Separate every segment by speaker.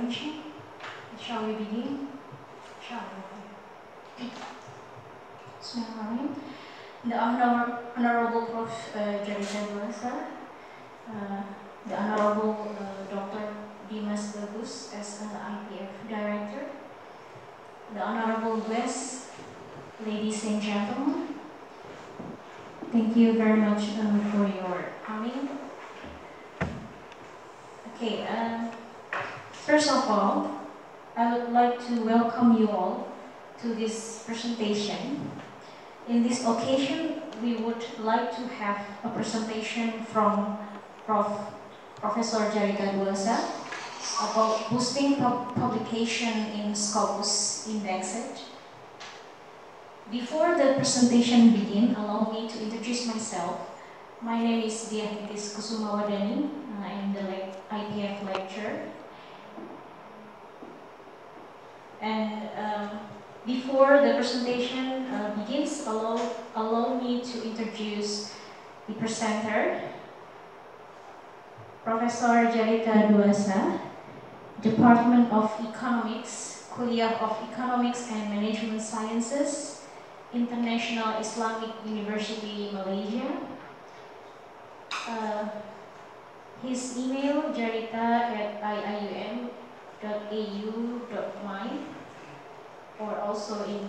Speaker 1: presentation. Shall we begin? Shall we? Bismillahirrahmanirrahim. The Honorable Prof. Jarita Duasa, the Honorable Dr. Dimas Bagus as IPF Director, the Honorable guests, ladies and gentlemen, thank you very much for your coming. Okay, first of all, I would like to welcome you all to this presentation. In this occasion, we would like to have a presentation from Professor Jarita Duasa about boosting publication in Scopus indexed. Before the presentation begin, allow me to introduce myself. My name is Diahnitis Kusumawadani. I am the IPF lecturer. And before the presentation begins, allow me to introduce the presenter, Professor Jarita Duasa, Department of Economics, Kuliyyah of Economics and Management Sciences, International Islamic University, Malaysia. His email, jarita@iium.au.my, or also in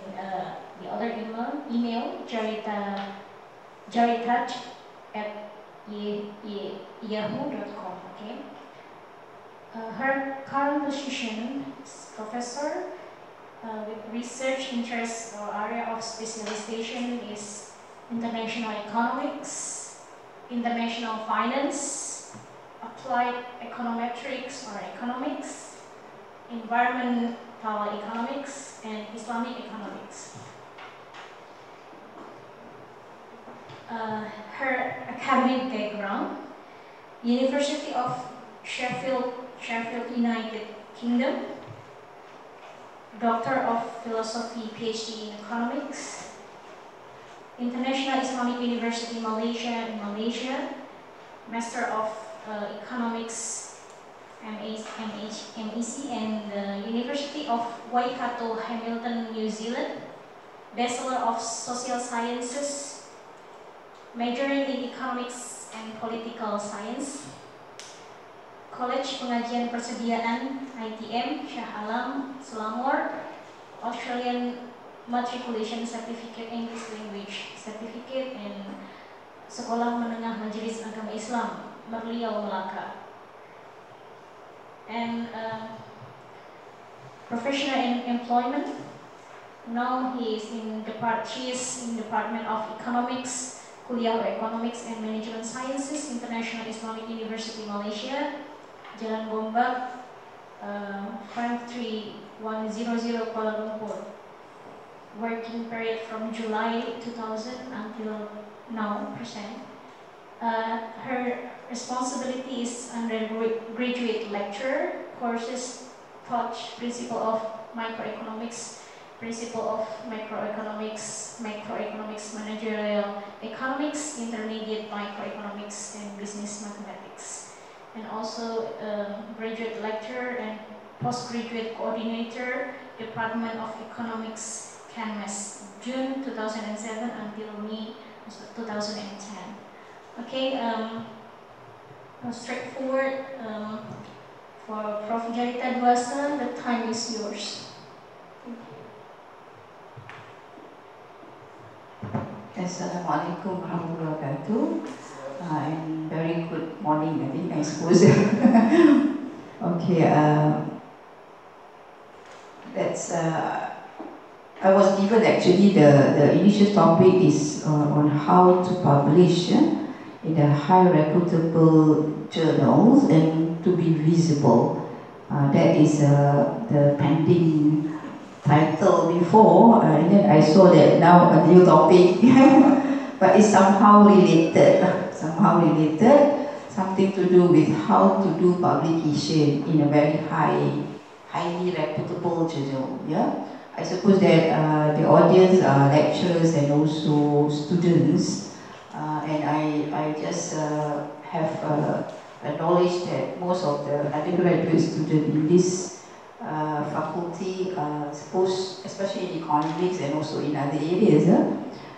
Speaker 1: the other email, jaritat@yahoo.com. Okay. Her current position is professor with research interest or area of specialization is international economics, international finance, applied econometrics or economics, environmental economics, and Islamic economics. Her academic background: University of Sheffield, United Kingdom, Doctor of Philosophy, PhD in Economics, International Islamic University, Malaysia, in Malaysia, Master of Economics, MEC, and the University of Waikato, Hamilton, New Zealand, Bachelor of Social Sciences, majoring in Economics and Political Science, College Pengajian Persediaan, ITM, Shah Alam, Selangor, Australian Matriculation Certificate, English Language Certificate, and Sekolah Menengah Majelis Agama Islam, Merliau, Melaka. And professional employment. Now she is in Department of Economics, Kuliyyah of Economics and Management Sciences, International Islamic University, Malaysia, Jalan Gombak, 53100 Kuala Lumpur. Working period from July 2000 until now present. Her responsibility is undergraduate lecturer, courses taught principle of microeconomics, principle of macroeconomics, managerial economics, intermediate microeconomics, and business mathematics. And also graduate lecturer and postgraduate coordinator, Department of Economics, CanMES, June 2007 until May 2010. Okay, straightforward for Prof. Jarita Duasa, the time is yours.
Speaker 2: Assalamualaikum warahmatullahi wabarakatuh. And very good morning, I suppose. Okay, that's. I was given actually the initial topic is on how to publish in the high reputable journals and to be visible. That is the pending title before, and then I saw that now a new topic, but it's somehow related, something to do with how to do publication in a very highly reputable journal. Yeah. I suppose that the audience are lecturers and also students, and I just have a knowledge that most of the undergraduate students in this faculty, suppose, especially in economics and also in other areas,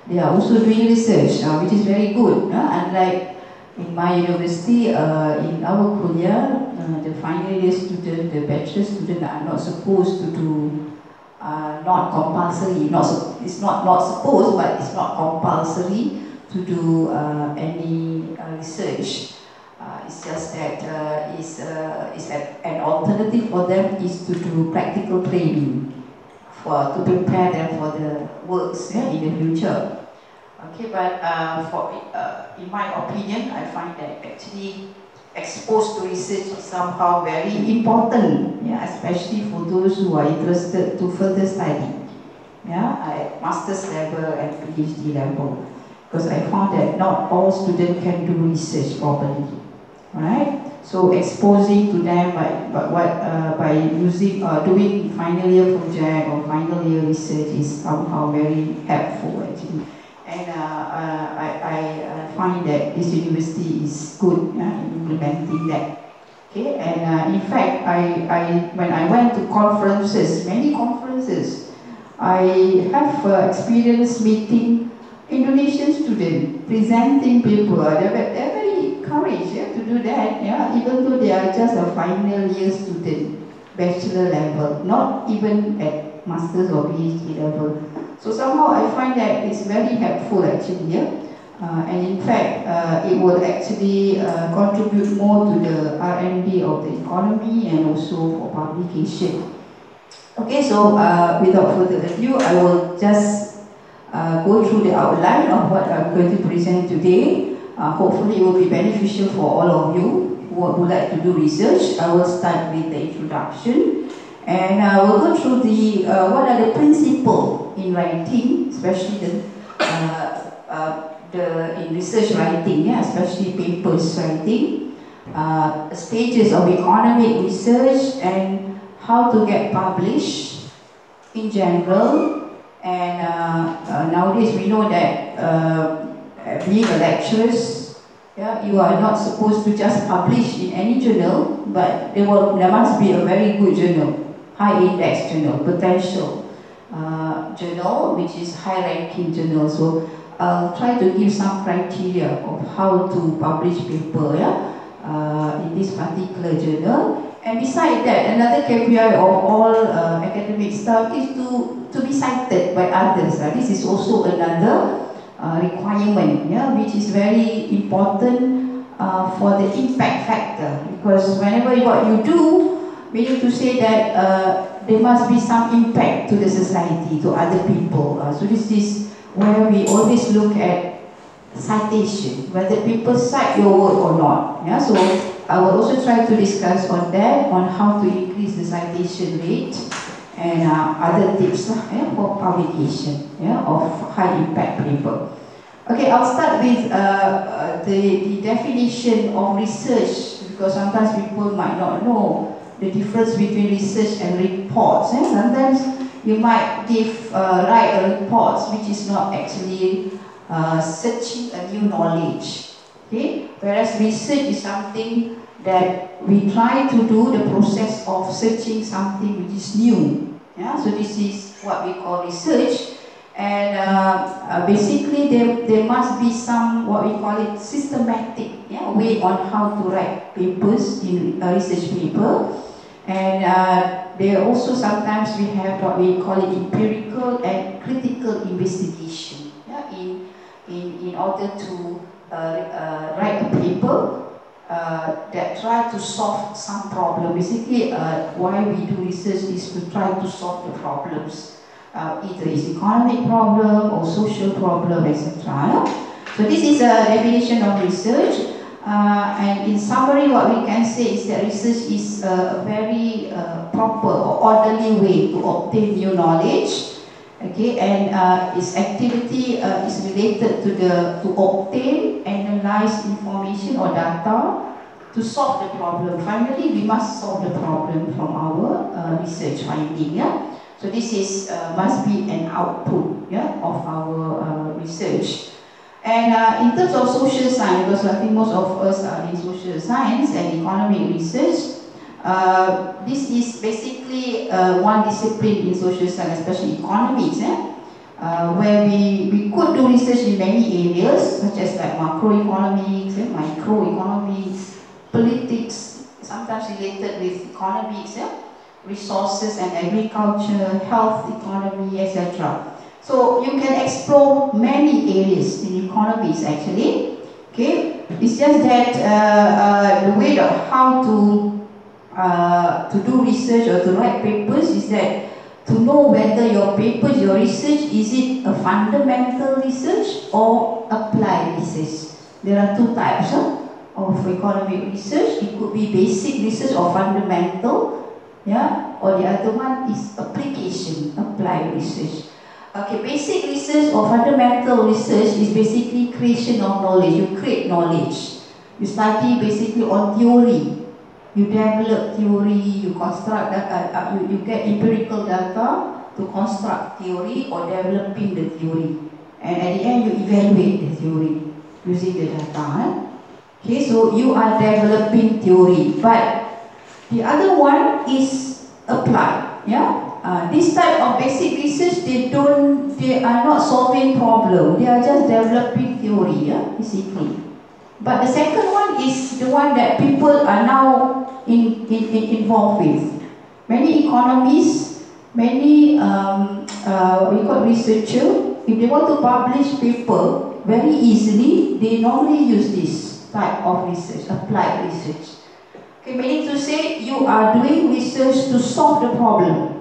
Speaker 2: they are also doing research, which is very good. Unlike in my university, in our Kuliyyah, the final year student, the bachelor student are not supposed to do, not compulsory, it's not supposed, but it's not compulsory to do any research. It's just that it's an alternative for them is to do practical training to prepare them for the works in the future. Okay, but in my opinion, I find that actually exposed to research is somehow very important, especially for those who are interested to further study, at master's level and PhD level, because I found that not all students can do research properly, right? So exposing to them by using doing final year project or final year research is somehow very helpful actually. And I find that this university is good in implementing that. Okay, and in fact, when I went to conferences, many conferences, I have experience meeting Indonesian students presenting paper. They're very encouraged to do that. Even though they are just a final year student, bachelor level, not even at master's or PhD level. So somehow I find that it's very helpful actually, and in fact it will actually contribute more to the R&D of the economy and also for publication. Okay, so without further ado, I will just go through the outline of what I'm going to present today. Hopefully it will be beneficial for all of you who would like to do research. I will start with the introduction. And we'll go through the what are the principles in writing, especially in research writing, especially papers writing, stages of economic research, and how to get published in general. And nowadays we know that being a lecturer, you are not supposed to just publish in any journal, but there must be a very good journal. High index journal, potential journal, which is high ranking journal. So I'll try to give some criteria of how to publish paper in this particular journal. And beside that, another KPI of all academic staff is to be cited by others. This is also another requirement, which is very important for the impact factor, because whenever what you do, we need to say that there must be some impact to the society, to other people. So this is where we always look at citation, whether people cite your work or not. So I will also try to discuss on that, on how to increase the citation rate and other tips for publication of high impact paper. Okay, I'll start with the definition of research, because sometimes people might not know the difference between research and reports. Sometimes you might write a report which is not actually searching a new knowledge. Okay? Whereas research is something that we try to do the process of searching something which is new. So this is what we call research. And basically there must be some, what we call it, systematic way on how to write papers in a research paper. And there also sometimes we have what we call it empirical and critical investigation in order to write a paper that try to solve some problem. Basically why we do research is to try to solve the problems. Either it's economic problem or social problem, etc. So this is a definition of research. And in summary, what we can say is that research is a very proper or orderly way to obtain new knowledge. Okay, and its activity is related to obtain, analyze information or data to solve the problem. Finally, we must solve the problem from our research finding. So this is must be an output of our research. And in terms of social science, because I think most of us are in social science and economic research, This is basically one discipline in social science, especially economics, where we could do research in many areas, such as like macroeconomics, microeconomics, politics, sometimes related with economics, resources and agriculture, health economy, etc. So you can explore many areas in economics actually. Okay, it's just that the way of how to do research or to write papers is that to know whether your papers, your research, is it a fundamental research or applied research. There are two types of economic research. It could be basic research or fundamental, or the other one is application, applied research. Okay, basic research or fundamental research is basically creation of knowledge. You create knowledge. You study basically on theory. You develop theory, you construct data, you get empirical data to construct theory or developing the theory. And at the end, you evaluate the theory using the data. Okay, so you are developing theory. But the other one is applied. This type of basic research, they are not solving problem. They are just developing theory, basically. But the second one is the one that people are now involved with. Many economists, many researchers, if they want to publish paper very easily, they normally use this type of research, applied research. Okay, meaning to say you are doing research to solve the problem.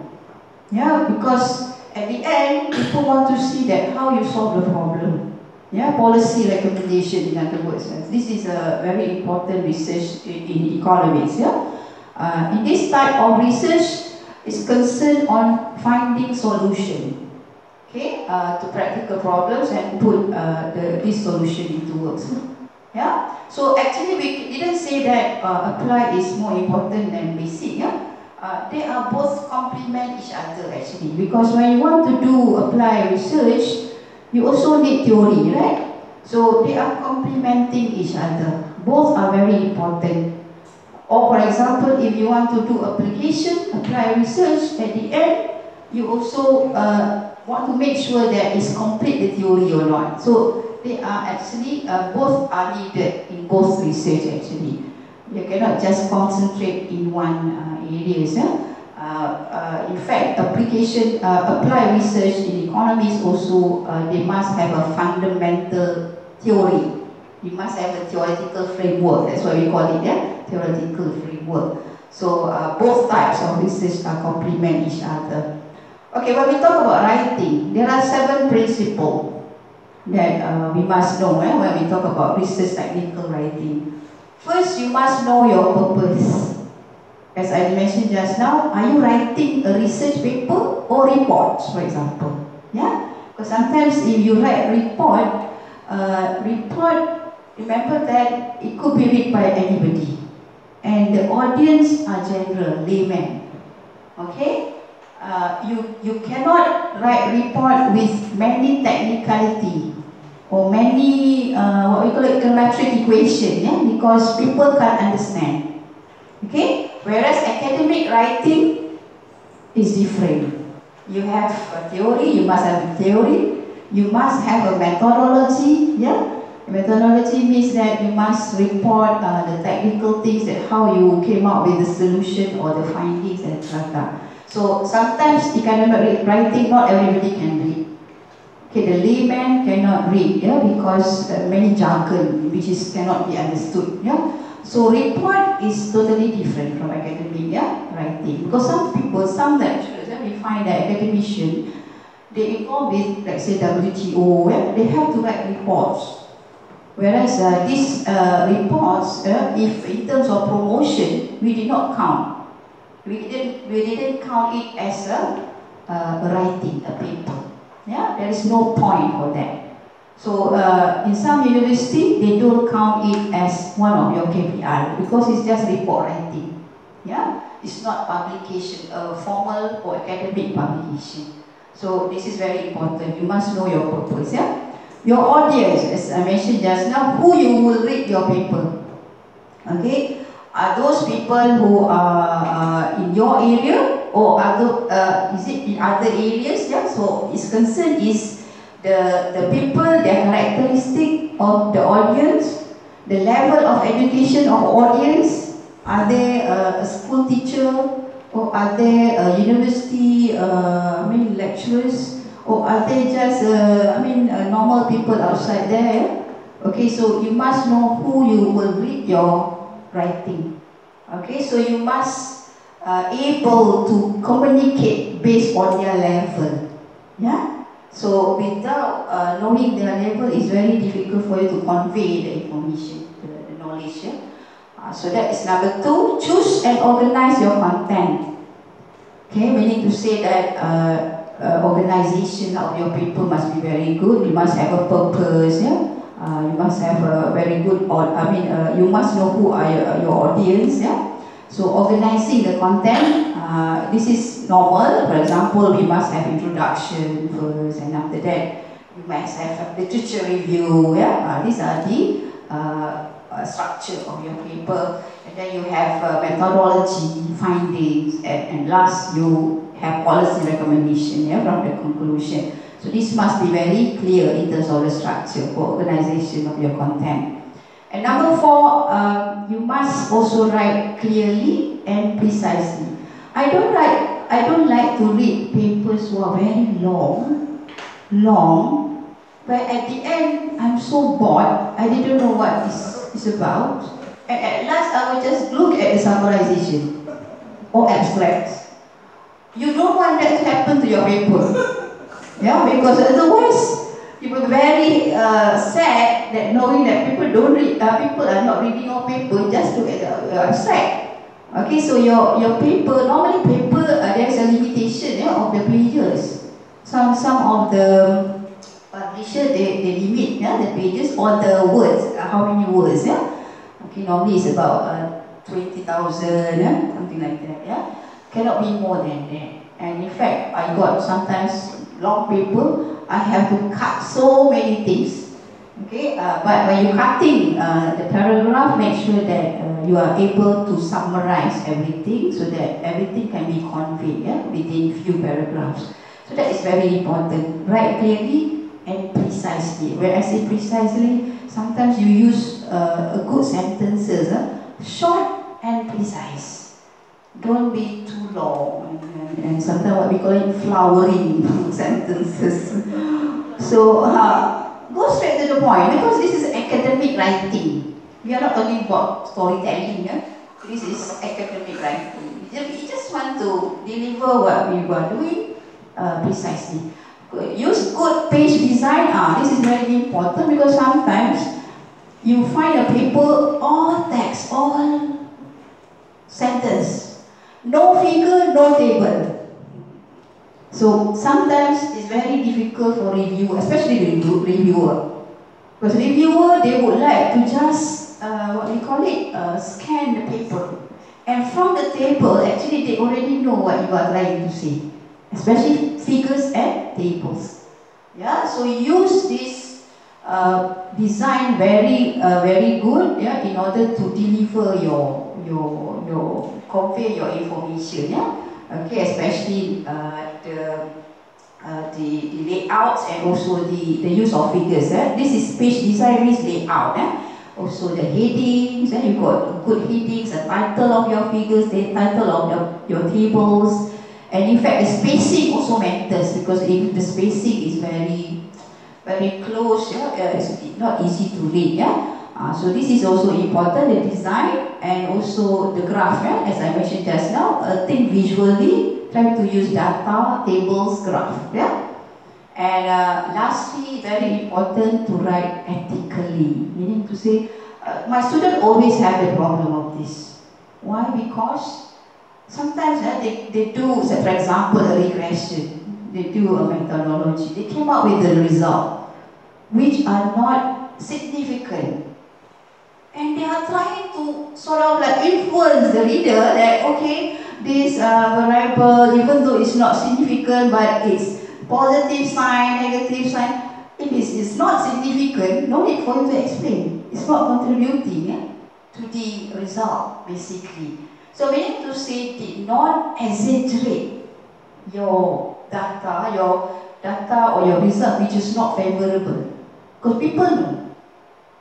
Speaker 2: Because at the end, people want to see that how you solve the problem. Policy recommendation, in other words. This is a very important research in economics. In this type of research, is concerned on finding solution, to practical problems and put this solution into works. So actually, we didn't say that applied is more important than basic. They are both complement each other actually, because when you want to do applied research, you also need theory, right? So they are complementing each other. Both are very important. Or for example, if you want to do application, applied research, at the end, you also want to make sure that it's complete the theory or not. So they are actually, both are needed in both research actually. You cannot just concentrate in one areas. In fact, applied research in economics also, they must have a fundamental theory. You must have a theoretical framework. That's what we call it, theoretical framework. So both types of research complement each other. Okay, when we talk about writing, there are 7 principles that we must know when we talk about research technical writing. First, you must know your purpose. As I mentioned just now, are you writing a research paper or reports, for example? Because sometimes if you write report, remember that it could be read by anybody. And the audience are general, laymen. Okay? You cannot write report with many technicality or many, what we call it, geometric equation, because people can't understand. Okay? Whereas academic writing is different. You have a theory, you must have a theory, you must have a methodology. Methodology means that you must report the technical things, that how you came up with the solution or the findings, etc. So sometimes academic writing, not everybody can read. Okay, the layman cannot read, because many jargon which cannot be understood. So report is totally different from academic writing, because some lecturers, we find that academicians, they involved with, let's say, WTO, they have to write reports. Whereas these reports, if in terms of promotion, we did not count. We didn't count it as a writing, a paper. There is no point for that. So in some university, they don't count it as one of your KPI because it's just report writing. It's not publication, formal or academic publication. So this is very important. You must know your purpose. Your audience, as I mentioned just now, who you will read your paper. Okay, Are those people who are in your area, or is it in other areas? Yeah. So its concern is the people, their characteristic of the audience, the level of education of audience. Are they a school teacher, or are they university lecturers, or are they just normal people outside there? Okay, so you must know who you will read your writing. Okay, so you must able to communicate based on their level. Yeah. So without knowing their level, it's very difficult for you to convey the information, the knowledge. Yeah? So that is number 2. Choose and organize your content. Okay, meaning to say that organization of your people must be very good. You must have a purpose. Yeah. You must have a very good, you must know who are your audience. Yeah. So organizing the content, this is normal. For example, we must have introduction first, and after that, you must have a literature review. Yeah. These are the structure of your paper, and then you have methodology, findings, and last you have policy recommendation. Yeah, from the conclusion. So this must be very clear in terms of the structure or organization of your content. And number 4, you must also write clearly and precisely. I don't like to read papers who are very long, where at the end I'm so bored, I didn't know what it's about. And at last I will just look at the summarization or abstracts. You don't want that to happen to your paper. Yeah, because otherwise you will be very sad that knowing that people are not reading your paper, just look at the abstract. Okay, so your paper, normally paper there's a limitation of the pages. Some of the publisher they limit the pages or the words, how many words. Okay, normally it's about 20,000, something like that. Yeah, cannot be more than that. And in fact, I got sometimes long paper, I have to cut so many things. Okay, but when you're cutting the paragraph, make sure that you are able to summarize everything so that everything can be conveyed within few paragraphs. So that is very important. Write clearly and precisely. When I say precisely, sometimes you use a good sentences, short and precise. Don't be too long, and sometimes what we call it flowering sentences. So go straight to the point, because this is academic writing. We are not talking about storytelling. This is academic writing. We just want to deliver what we were doing precisely. Use good page design. This is very important, because sometimes you find a paper all text, all sentence. No figure, no table. So sometimes it's very difficult for reviewer, especially the reviewer. Because reviewer, they would like to just, scan the paper. And from the table, actually they already know what you are trying to say. Especially figures and tables. Yeah, so use this design very good, in order to deliver your convey your information, okay, especially the layouts and also the use of figures. This is page design means layout. Also the headings, you got good headings, the title of your figures, the title of your tables, and in fact the spacing also matters, because if the spacing is very close, it's not easy to read. So this is also important, the design and also the graph. As I mentioned just now, think visually, try to use data, tables, graph. And lastly, very important to write ethically, meaning to say, my students always have the problem of this. Why? Because sometimes they do, say, for example, a regression, they do a methodology, they came up with the result, which are not significant. And they are trying to sort of like influence the reader that, okay, this variable, even though it's not significant, but it's positive sign, negative sign, if it's not significant, no need for you to explain. It's not contributing to to the result, basically. So meaning to say, did not exaggerate your data or your result which is not favorable. Because people know.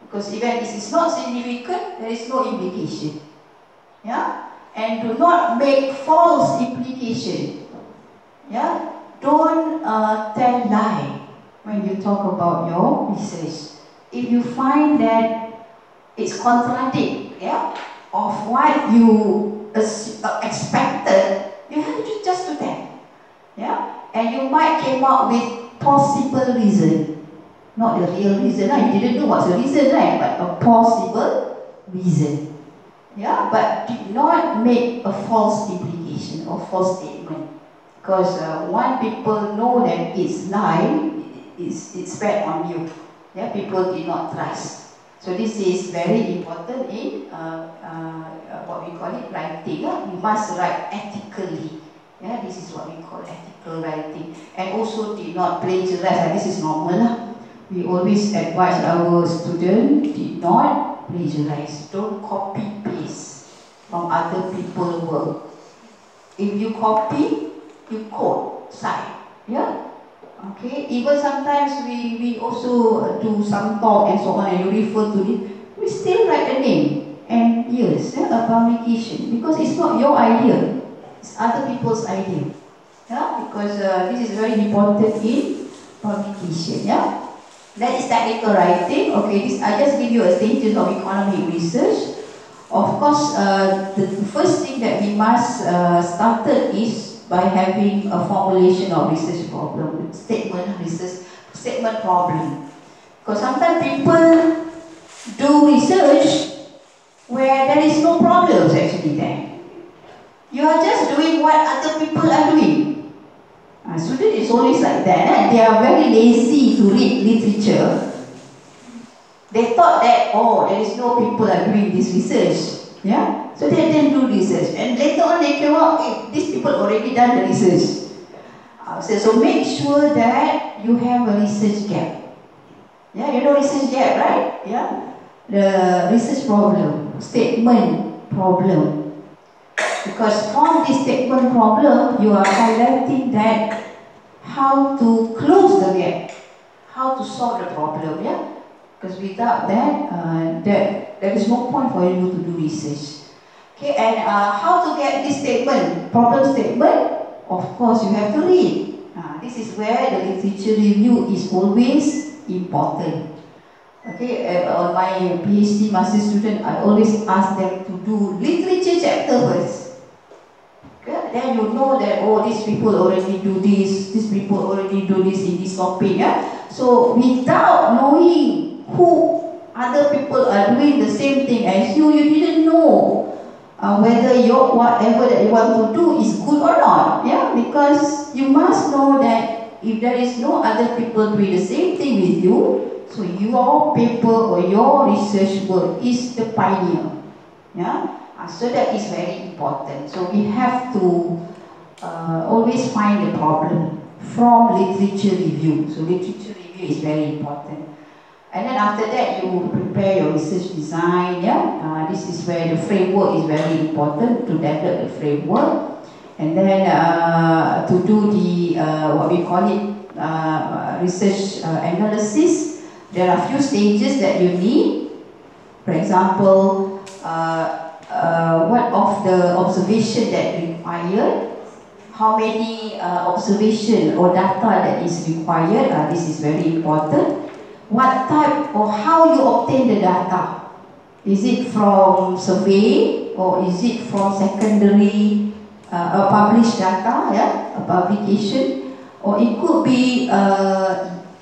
Speaker 2: Because even if it's not significant, there is no implication. Yeah? And do not make false implication. Yeah? Don't tell lie when you talk about your research. If you find that it's contradict, yeah, of what you expected, you have to just do that. Yeah? And you might came up with possible reason. Not the real reason, right? You didn't know what's the reason, right? But a possible reason. Yeah? But did not make a false implication or false statement. Because when people know that it's lie, it's bad on you. Yeah? People did not trust. So this is very important in what we call it, writing. You must write ethically. Yeah, this is what we call ethical writing. And also did not plagiarize. This is normal. We always advise our students, did not plagiarize. Don't copy paste from other people's work. If you copy, you quote, cite. Yeah? Okay, even sometimes we also do some talk and so on, and you refer to it, we still write a name and years, a publication, because it's not your idea, it's other people's idea. Yeah, because this is very important in publication. Yeah, that is technical writing. Okay, this I just give you a status of economic research. Of course, the first thing that we must start is by having a formulation of research problem, statement problem. Because sometimes people do research where there is no problems actually there. You are just doing what other people are doing. Students is always like that. They are very lazy to read literature. They thought that, oh, there is no people are doing this research. Yeah? So they didn't do research. And later on they came out, hey, these people already done the research. So make sure that you have a research gap. Yeah, you know research gap, right? Yeah? The research problem, statement problem. Because from this statement problem, you are highlighting that how to close the gap, how to solve the problem. Yeah? Because without that, there is no point for you to do research. Okay, and how to get this statement, problem statement? Of course, you have to read. This is where the literature review is always important. Okay, on my PhD master student, I always ask them to do literature chapter first. Okay, then you know that, oh, these people already do this, these people already do this in this topic. Yeah? So without knowing who other people are doing the same thing as you, you didn't know whether your whatever that you want to do is good or not. Yeah, because you must know that if there is no other people doing the same thing with you, so your paper or your research work is the pioneer. Yeah, so that is very important. So we have to always find the problem from literature review. So literature review is very important. And then after that, you prepare your research design. Yeah, this is where the framework is very important, to develop the framework, and then to do the what we call it research analysis. There are few stages that you need. For example, what of the observation that required, how many observation or data that is required. This is very important. What type or how you obtain the data? Is it from survey or is it from secondary published data, yeah, a publication, or it could be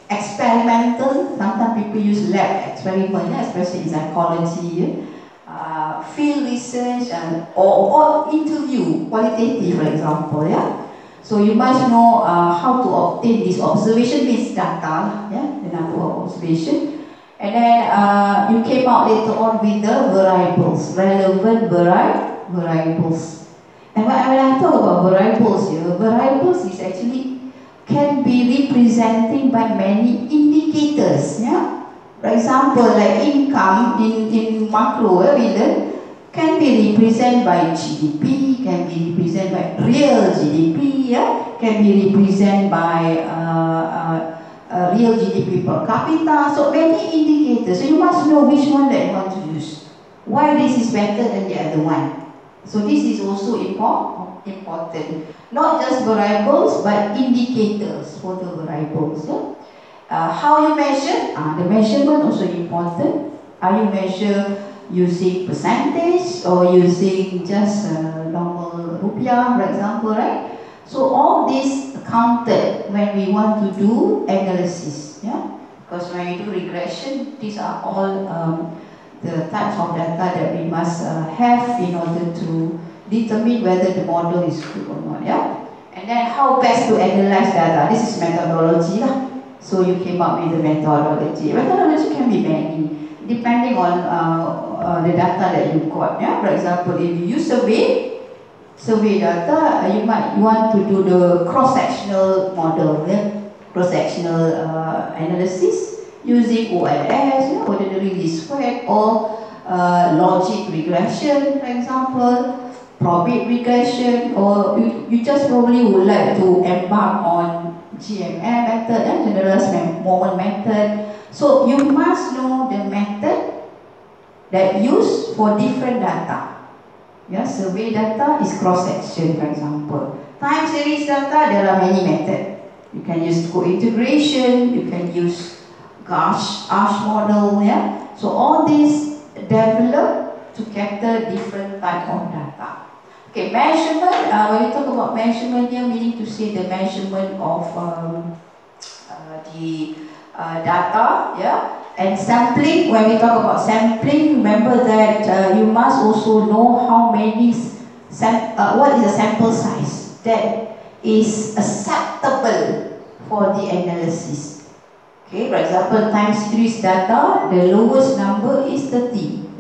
Speaker 2: experimental. Sometimes people use lab experiment, yeah, especially in psychology, yeah? Field research, or interview, qualitative, for example, yeah. So you must know how to obtain this observation-based data, yeah, the number of observation, and then you came out later on with the variables, relevant variables. And when I talk about variables here, variables is actually can be representing by many indicators, yeah. For example, like income in macro, we learn, can be represented by GDP, can be represented by real GDP, can be represented by real GDP per capita. So many indicators. So you must know which one that you want to use. Why this is better than the other one. So this is also important. Not just variables, but indicators for the variables. How you measure? The measurement also important. Are you measure using percentage or using just normal rupiah, for example, right? So all this counted when we want to do analysis, because when we do regression, these are all the types of data that we must have in order to determine whether the model is good or not, And then how best to analyze data? This is methodology, lah. So you came up with the methodology. Methodology can be many, depending on the data that you got. For example, if you use survey data, you might want to do the cross-sectional model, cross-sectional analysis using OLS, ordinary least squared, or logic regression, for example, probit regression, or you just probably would like to embark on GMM method, generalized moment method. So you must know the method that used for different data. Survey data is cross-section, for example. Time series data, there are many methods. You can use co-integration, you can use Ash model, So all these develop to capture different type of data. Okay, measurement, when we talk about measurement here, meaning to say the measurement of the data, and sampling. When we talk about sampling, remember that you must also know how many, what is the sample size that is acceptable for the analysis. Okay, for example, time series data, the lowest number is 30.